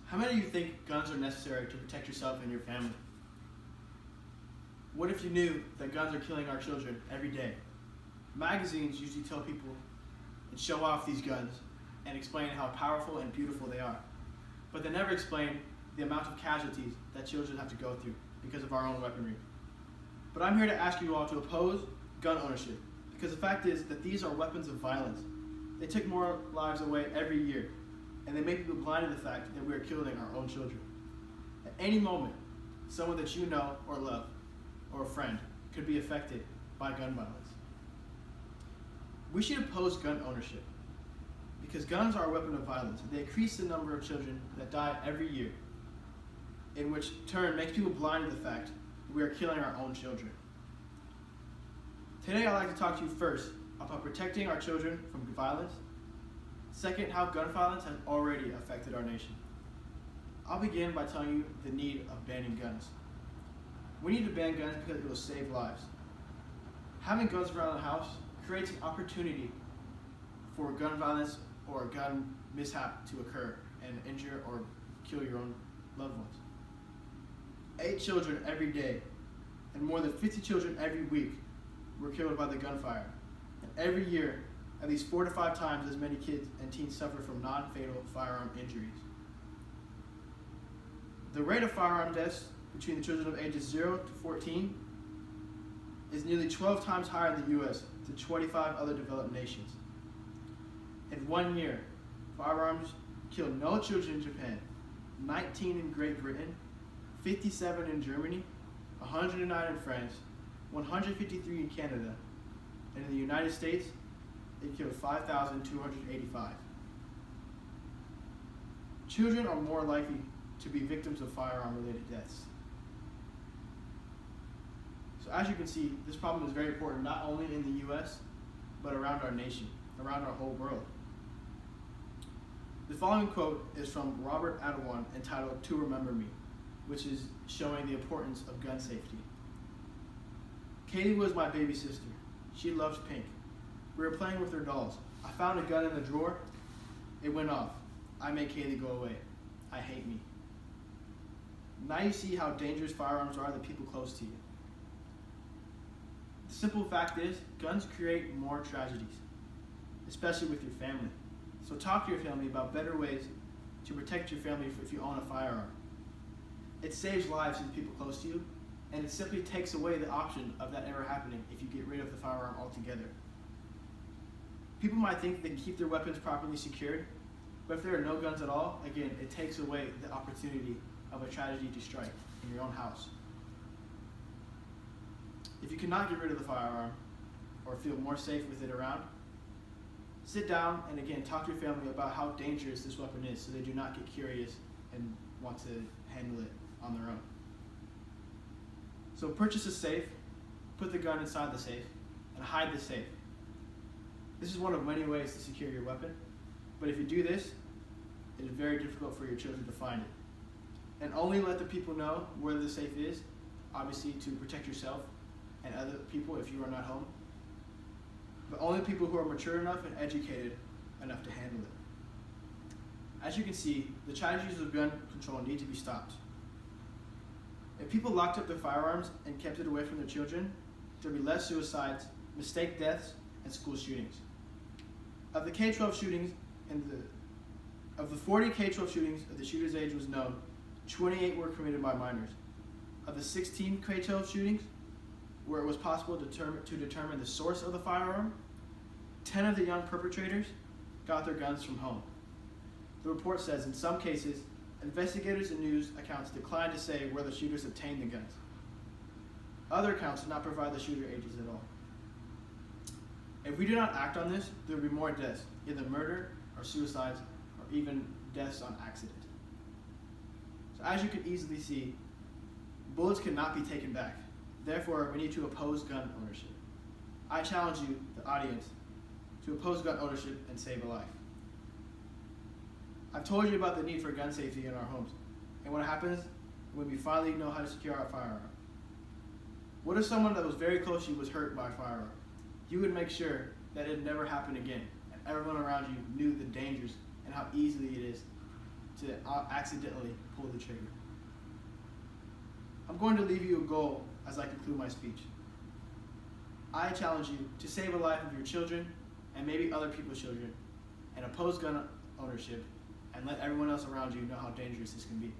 How many of you think guns are necessary to protect yourself and your family? What if you knew that guns are killing our children every day? Magazines usually tell people and show off these guns and explain how powerful and beautiful they are. But they never explain the amount of casualties that children have to go through because of our own weaponry. But I'm here to ask you all to oppose gun ownership, because the fact is that these are weapons of violence. They took more lives away every year, and they make people blind to the fact that we are killing our own children. At any moment, someone that you know or love, or a friend, could be affected by gun violence. We should oppose gun ownership, because guns are a weapon of violence. They increase the number of children that die every year, in which turn makes people blind to the fact that we are killing our own children. Today I'd like to talk to you first about protecting our children from violence. Second, how gun violence has already affected our nation. I'll begin by telling you the need of banning guns. We need to ban guns because it will save lives. Having guns around the house creates an opportunity for gun violence or a gun mishap to occur and injure or kill your own loved ones. 8 children every day and more than 50 children every week were killed by the gunfire. And every year, at least 4 to 5 times as many kids and teens suffer from non-fatal firearm injuries. The rate of firearm deaths between the children of ages 0 to 14 is nearly 12 times higher in the US than 25 other developed nations. In 1 year, firearms killed no children in Japan, 19 in Great Britain, 57 in Germany, 109 in France, 153 in Canada, and in the United States, it killed 5,285. Children are more likely to be victims of firearm-related deaths. So as you can see, this problem is very important not only in the US, but around our nation, around our whole world. The following quote is from Robert Adewan entitled "To Remember Me," which is showing the importance of gun safety. Kaylee was my baby sister. She loves pink. We were playing with her dolls. I found a gun in the drawer. It went off. I made Kaylee go away. I hate me. Now you see how dangerous firearms are to people close to you. The simple fact is, guns create more tragedies, especially with your family. So talk to your family about better ways to protect your family if you own a firearm. It saves lives to the people close to you, and it simply takes away the option of that ever happening if you get rid of the firearm altogether. People might think they can keep their weapons properly secured, but if there are no guns at all, again, it takes away the opportunity of a tragedy to strike in your own house. If you cannot get rid of the firearm or feel more safe with it around, sit down and again talk to your family about how dangerous this weapon is so they do not get curious and want to handle it on their own. So purchase a safe, put the gun inside the safe, and hide the safe. This is one of many ways to secure your weapon, but if you do this, it is very difficult for your children to find it. And only let the people know where the safe is, obviously to protect yourself and other people if you are not home, but only people who are mature enough and educated enough to handle it. As you can see, the tragedies of gun control need to be stopped. If people locked up their firearms and kept it away from their children, there would be less suicides, mistake deaths, and school shootings. Of the K-12 shootings, of the 40 K-12 shootings of the shooter's age was known, 28 were committed by minors. Of the 16 K-12 shootings, where it was possible to determine the source of the firearm, 10 of the young perpetrators got their guns from home. The report says in some cases, investigators and news accounts declined to say where the shooters obtained the guns. Other accounts did not provide the shooter ages at all. If we do not act on this, there will be more deaths, either murder or suicides, or even deaths on accident. So as you can easily see, bullets cannot be taken back. Therefore, we need to oppose gun ownership. I challenge you, the audience, to oppose gun ownership and save a life. I've told you about the need for gun safety in our homes, and what happens when we finally know how to secure our firearm. What if someone that was very close to you was hurt by a firearm? You would make sure that it never happened again, and everyone around you knew the dangers and how easily it is to accidentally pull the trigger. I'm going to leave you a goal as I conclude my speech. I challenge you to save a life of your children and maybe other people's children, and oppose gun ownership, and let everyone else around you know how dangerous this can be.